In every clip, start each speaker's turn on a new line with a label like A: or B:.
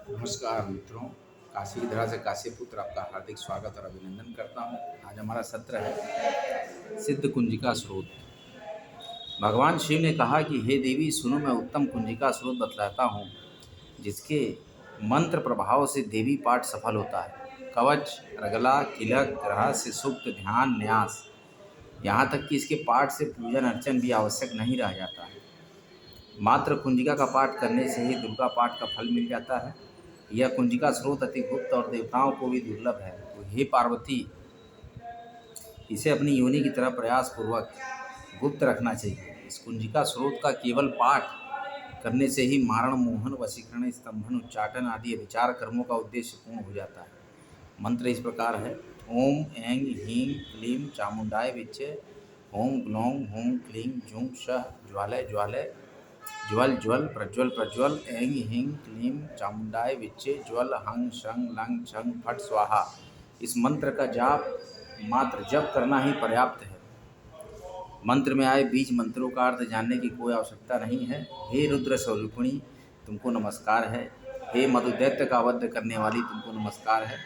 A: नमस्कार मित्रों, काशी की धरा से काशी पुत्र आपका हार्दिक स्वागत और अभिनंदन करता हूँ। आज हमारा सत्र है सिद्ध कुंजिका स्रोत। भगवान शिव ने कहा कि हे देवी सुनो, मैं उत्तम कुंजिका स्रोत बतलाता हूँ जिसके मंत्र प्रभाव से देवी पाठ सफल होता है। कवच, रगला, किलक, रहस्य, सूक्त, ध्यान, न्यास, यहाँ तक कि इसके पाठ से पूजन अर्चन भी आवश्यक नहीं रह जाता है। मात्र कुंजिका का पाठ करने से ही दुर्गा पाठ का फल मिल जाता है। यह कुंजिका स्रोत अति गुप्त और देवताओं को भी दुर्लभ है। तो हे पार्वती, इसे अपनी योनि की तरह प्रयास पूर्वक गुप्त रखना चाहिए। इस कुंजिका स्रोत का केवल पाठ करने से ही मारण, मोहन, वशीकरण, स्तंभन, उच्चाटन आदि विचार कर्मों का उद्देश्य पूर्ण हो जाता है। मंत्र इस प्रकार है: ओम ऐं ह्रीं क्लीं चामुंडाय विच्चे, ओम ग्लौं हूं क्लीं जूं सः ज्वालय ज्वालय, ज्वल ज्वल प्रज्वल प्रज्वल, ऐं ह्रीं क्लीं चामुंडाय विच्चे, ज्वल हं शं लं छं फट स्वाहा। इस मंत्र का जाप मात्र जप करना ही पर्याप्त है। मंत्र में आए बीज मंत्रों का अर्थ जानने की कोई आवश्यकता नहीं है। हे रुद्र स्वरूपिणी, तुमको नमस्कार है। हे मधु दैत्य का वध करने वाली, तुमको नमस्कार है।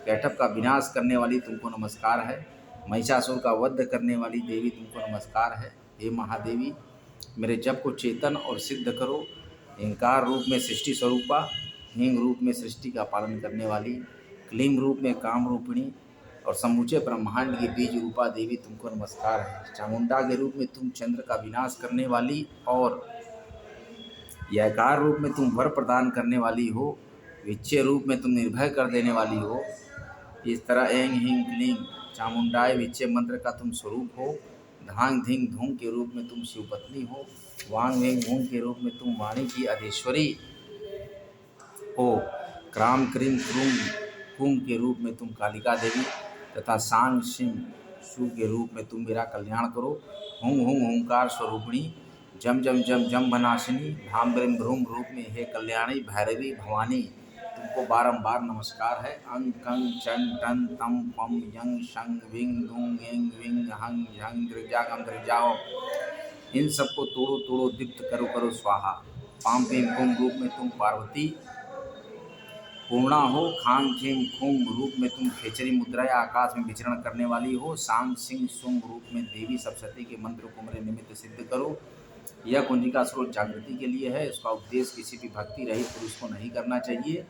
A: कैटभ का विनाश करने वाली, तुमको नमस्कार है। महिषासुर का वध करने वाली देवी, तुमको नमस्कार है। हे महादेवी, मेरे जप को चेतन और सिद्ध करो। इंकार रूप में सृष्टि स्वरूपा, हींग रूप में सृष्टि का पालन करने वाली, क्लीम रूप में काम रूपिणी और समूचे ब्रह्मांड की बीज रूपा देवी, तुमको नमस्कार है। चामुंडा के रूप में तुम चंद्र का विनाश करने वाली और यकार रूप में तुम वर प्रदान करने वाली हो। विच्चे रूप में तुम निर्भय कर देने वाली हो। इस तरह ऐं ह्रीं क्लीं चामुंडाय विच्चे मंत्र का तुम स्वरूप हो। धांग धिंग धूम के रूप में तुम शिवपत्नी हो। वांग वेंग वूंग के रूप में तुम वाणी की अधीश्वरी हो। क्राम क्रीम क्रूम कुम के रूप में तुम कालिका देवी तथा सांग शिम शु के रूप में तुम मेरा कल्याण करो। हुंग हुंग हुंकार स्वरूपिणी, जम जम जम जम बनाशिनी, भाम ब्रिम भ्रूम रूप में हे कल्याणी भैरवी भवानी, तुमको बारंबार नमस्कार है। अंग कंग चं टन तम पम यंग शंग विंग दुंग एंग विंग हंग झंग दृग्जागम दृग्जाओ, इन सबको तोड़ो तोड़ो दीप्त करो करो स्वाहा। पाम पीम पुम रूप में तुम पार्वती पूर्णा हो। खांग खीम खुम रूप में तुम खेचरी मुद्रा या आकाश में विचरण करने वाली हो। सांग सिंह सुम रूप में देवी सप्तशती के मंत्र को मेरे निमित्त सिद्ध करो। यह कुंजिका स्रोत जागृति के लिए है। इसका उपदेश किसी भी भक्ति रहित पुरुष को नहीं करना चाहिए।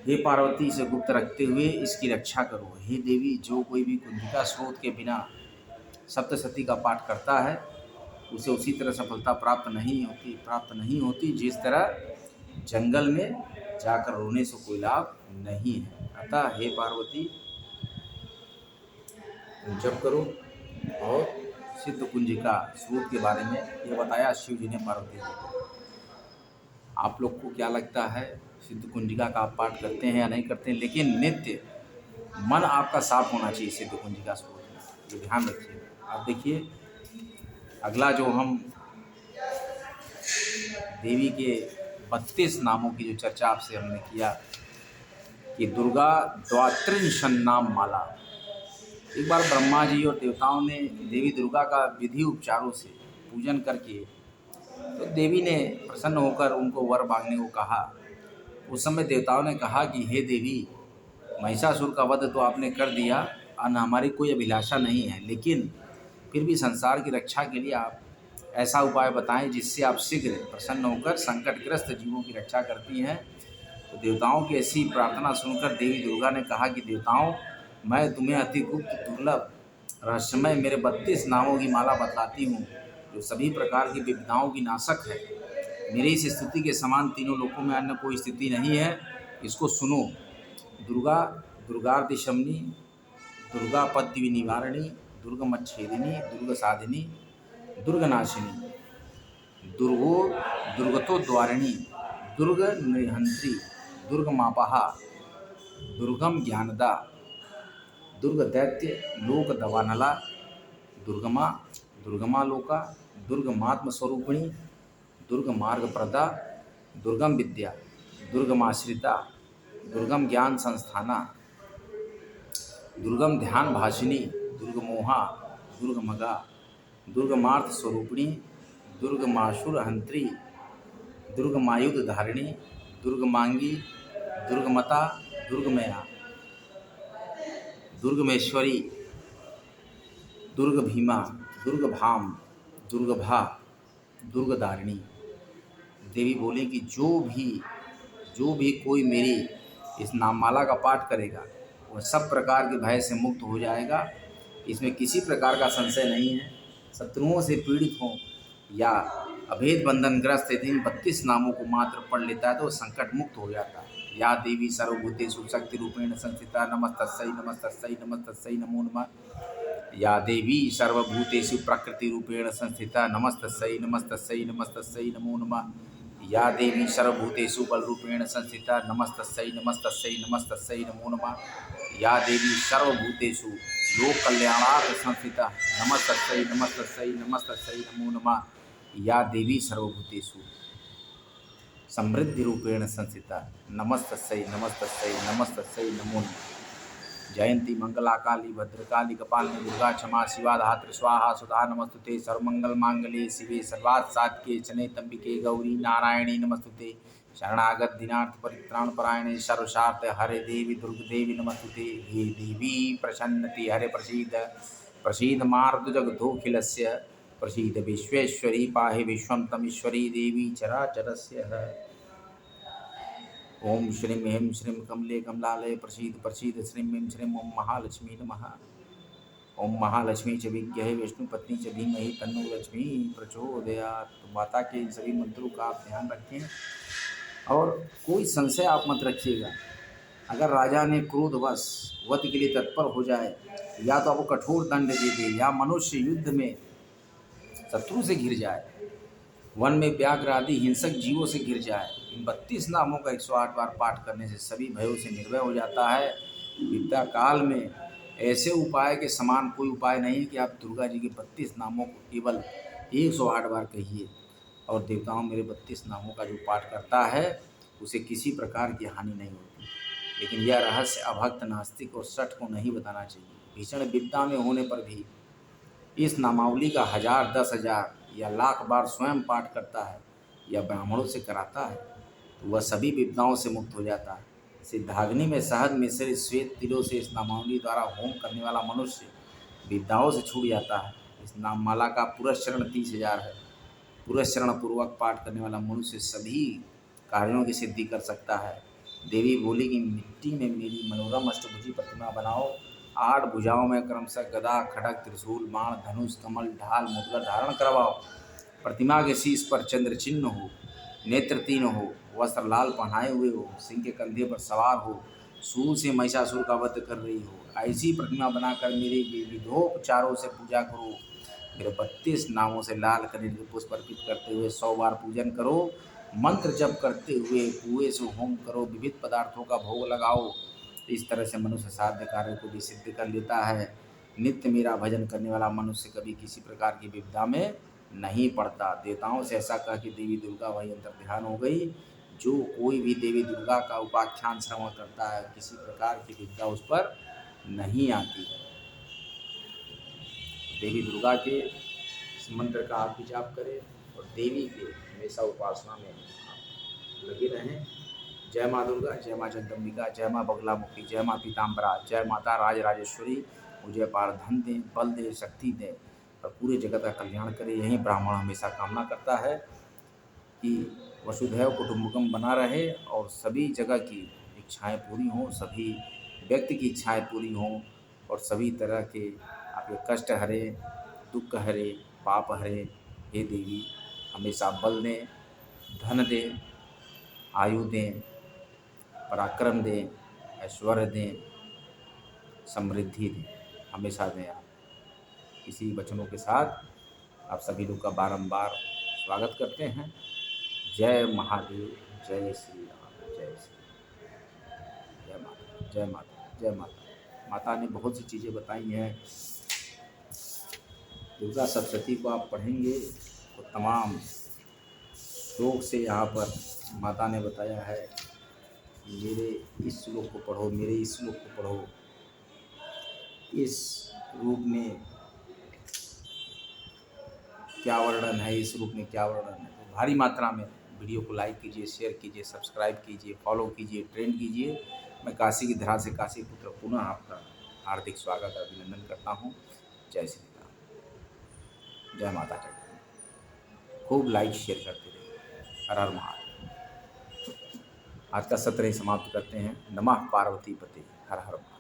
A: हे पार्वती, इसे गुप्त रखते हुए इसकी रक्षा करो। हे देवी, जो कोई भी कुंजिका स्रोत के बिना सप्तशती का पाठ करता है उसे उसी तरह सफलता प्राप्त नहीं होती जिस तरह जंगल में जाकर रोने से कोई लाभ नहीं है। अतः हे पार्वती, तुम जप करो। और सिद्ध कुंजिका स्रोत के बारे में ये बताया शिव जी ने पार्वती जी को। आप लोग को क्या लगता है, सिद्ध कुंजिका का आप पाठ करते हैं या नहीं करते हैं? लेकिन नित्य मन आपका साफ होना चाहिए सिद्ध कुंजिका स्रोत में, ये ध्यान रखिए। आप देखिए, अगला जो हम देवी के 32 नामों की जो चर्चा आपसे हमने किया कि दुर्गा द्वात्रिंशन नाम माला। एक बार ब्रह्मा जी और देवताओं ने देवी दुर्गा का विधि उपचारों से पूजन करके तो देवी ने प्रसन्न होकर उनको वर मांगने को कहा। उस समय देवताओं ने कहा कि हे देवी, महिषासुर का वध तो आपने कर दिया, हमारी कोई अभिलाषा नहीं है, लेकिन फिर भी संसार की रक्षा के लिए आप ऐसा उपाय बताएं जिससे आप शीघ्र प्रसन्न होकर संकटग्रस्त जीवों की रक्षा करती हैं। तो देवताओं की ऐसी प्रार्थना सुनकर देवी दुर्गा ने कहा कि देवताओं, मैं तुम्हें अति गुप्त दुर्लभ रहस्यमय मेरे 32 नामों की माला बतलाती हूँ जो सभी प्रकार की विपदाओं की नाशक है। मेरी इस स्थिति के समान तीनों लोकों में अन्य कोई स्थिति नहीं है। इसको सुनो। दुर्गा दुर्गार्तिशमनी, दुर्गा पद्य विनिवारिणी, दुर्गमच्छेदिनी, दुर्ग साधिनी, दुर्गनाशिनी, दुर्गो दुर्गतो द्वारिणी, दुर्ग नृहंत्री, दुर्गमापहा, दुर्गम ज्ञानदा, दुर्ग दैत्य लोक दवानला, दुर्गमा दुर्गमा लोका, दुर्गमात्म स्वरूपिणी, दुर्ग मार्ग प्रदा, दुर्गम विद्या, दुर्गमाश्रिता, दुर्गम ज्ञान संस्थाना, दुर्गम ध्यान भाषिनी, दुर्गमोहा, दुर्गमगा, दुर्गमार्थ स्वरूपिणी, दुर्गमाशुर हंत्री, दुर्गमायुध धारिणी, दुर्गमांगी, दुर्गमता, दुर्गमया, दुर्गमेश्वरी, दुर्गभीमा, दुर्गभाम, दुर्गभा, दुर्गदारिणी। देवी बोली कि जो भी कोई मेरी इस नाममाला का पाठ करेगा वह सब प्रकार के भय से मुक्त हो जाएगा। इसमें किसी प्रकार का संशय नहीं है। शत्रुओं से पीड़ित हों या अभेद बंधनग्रस्त यदि इन 32 नामों को मात्र पढ़ लेता है तो संकट मुक्त हो जाता है। या देवी सर्वभूतेषु शक्ति रूपेण संस्थिता नमस्तस्यै नमस्तस्यै नमस्तस्यै नमो नमः। या देवी सर्वभूतेषु प्रकृति रूपेण संस्थिता नमस्तस्यै नमस्तस्यै नमस्तस्यै नमो नमः। या देवी सर्वभूतेषु बल रूपेण संस्थिता नमस्तस्यै नमस्तस्यै नमस्तस्यै नमो नमः। या देवी सर्वभूतेषु लोक कल्याणार्थ संस्थिता नमस्तस्यै नमस्तस्यै नमस्तस्यै नमो नमः। या देवी सर्वभूतेषु समृद्धि रूपेण संस्थिता नमस्तस्यै नमस्तस्यै नमस्तस्यै नमो नमः। जयंती मंगला काली भद्रकाली कपालिनी दुर्गा क्षमा शिवा धात्री स्वाहा सुधा नमस्तुते। सर्वमंगल मांगल्ये शिवे सर्वार्थ साधिके शरण्ये त्र्यंबके गौरी नारायणी नमस्तुते। शरणागत दीनार्थ परित्राण परायणे सर्वशार्थ हरे देवी दुर्गदेवी नमस्तुते। हे देवी प्रसन्नति हरे प्रसीद प्रसीद मार्ग जगदोखिलस्य प्रसीद विश्वेश्वरी पाहि विश्वं तमीश्वरी देवी चराचरस्य। ओम श्रीं ह्रीं श्रीं कमले कमलालय प्रसीद प्रसीद श्रीं ह्रीं श्रीं ओम महालक्ष्मी नमः। ओम महालक्ष्मी च विद्महे विष्णुपत्नी च धीमहि तन्नो लक्ष्मी प्रचोदयात्। तो माता के इन सभी मंत्रों का आप ध्यान रखें और कोई संशय आप मत रखिएगा। अगर राजा ने क्रोधवश वध के लिए तत्पर हो जाए या तो आपको कठोर दंड दे दे या मनुष्य युद्ध में शत्रु से घिर जाए, वन में व्याघ्र आदि हिंसक जीवों से घिर जाए, इन 32 नामों का 108 बार पाठ करने से सभी भयों से निर्भय हो जाता है। विद्या काल में ऐसे उपाय के समान कोई उपाय नहीं कि आप दुर्गा जी के 32 नामों को केवल 108 बार कहिए और देवताओं मेरे 32 नामों का जो पाठ करता है उसे किसी प्रकार की हानि नहीं होती। लेकिन यह रहस्य अभक्त नास्तिक और शठ को नहीं बताना चाहिए। भीषण विद्या में होने पर भी इस नामावली का 1000, 10,000 या लाख बार स्वयं पाठ करता है या ब्राह्मणों से कराता है तो वह सभी विद्याओं से मुक्त हो जाता है। सिद्धाग्नि में शहद मिश्रित श्वेत तिलों से इस नामावली द्वारा होम करने वाला मनुष्य विद्याओं से छूट जाता है। इस नाममाला का पुरस्चरण 30,000 है। पुरस्चरण पूर्वक पाठ करने वाला मनुष्य सभी कार्यों की सिद्धि कर सकता है। देवी बोली कि मिट्टी में मेरी मनोरम अष्टभुजी प्रतिमा बनाओ। 8 भुजाओं में क्रमशः गदा खड्ग त्रिशूल बाण धनुष कमल ढाल मुद्रा धारण करवाओ। प्रतिमा के शीश पर चंद्र चिन्ह हो, नेत्र 3 हो, वस्त्र लाल पहनाए हुए हो, सिंह के कंधे पर सवार हो, सूल से महिषासुर का वध कर रही हो। ऐसी प्रतिमा बनाकर मेरे विधोपचारों से पूजा करो। मेरे 32 नामों से लाल कनेर के पुष्प अर्पित करते हुए 100 बार पूजन करो। मंत्र जप करते हुए कुएं से होम करो। विविध पदार्थों का भोग लगाओ। इस तरह से मनुष्य साध्य कार्य को भी सिद्ध कर लेता है। नित्य मेरा भजन करने वाला मनुष्य कभी किसी प्रकार की विपदा में नहीं पड़ता। देवताओं से ऐसा कह कि देवी दुर्गा वही अंतर ध्यान हो गई। जो कोई भी देवी दुर्गा का उपाख्यान श्रवण करता है किसी प्रकार की विपदा उस पर नहीं आती है। देवी दुर्गा के इस मंत्र का आप भी जाप करें और देवी के हमेशा उपासना में आप लगे रहें। जय माँ दुर्गा, जय माँ जगदम्बिका, जय माँ बगलामुखी, जय माँ पीताम्बरा, जय माता राजराजेश्वरी। मुझे पार धन दे, बल दे, शक्ति दे और पूरे जगत का कल्याण करे। यही ब्राह्मण हमेशा कामना करता है कि वसुधैव कुटुम्बकम बना रहे और सभी जगह की इच्छाएं पूरी हों, सभी व्यक्ति की इच्छाएं पूरी हों और सभी तरह के आपके कष्ट हरे, दुख हरे, पाप हरे। हे देवी हमेशा बल दें, धन दें, आयु दें, पराक्रम दें, ऐश्वर्य दें, समृद्धि दें, हमेशा दें। आप इसी वचनों के साथ आप सभी लोग का बारंबार स्वागत करते हैं। जय महादेव, जय श्री राम, जय श्री जय माता, जय माता, जय माता। माता ने बहुत सी चीज़ें बताई हैं। दुर्गा सप्तशती को आप पढ़ेंगे तो तमाम श्लोक से यहाँ पर माता ने बताया है मेरे इस श्लोक को पढ़ो, मेरे इस श्लोक को पढ़ो। इस रूप में क्या वर्णन है, इस रूप में क्या वर्णन है। तो भारी मात्रा में वीडियो को लाइक कीजिए, शेयर कीजिए, सब्सक्राइब कीजिए, फॉलो कीजिए, ट्रेंड कीजिए। मैं काशी की धरा से काशी पुत्र पुनः आपका हार्दिक स्वागत और अभिनंदन करता हूँ। जय श्री राम, जय माता चंडी। खूब लाइक शेयर करते रहिए। हर हर महादेव। आज का सत्र ही समाप्त करते हैं। नमः पार्वती पते, हर हर महादेव।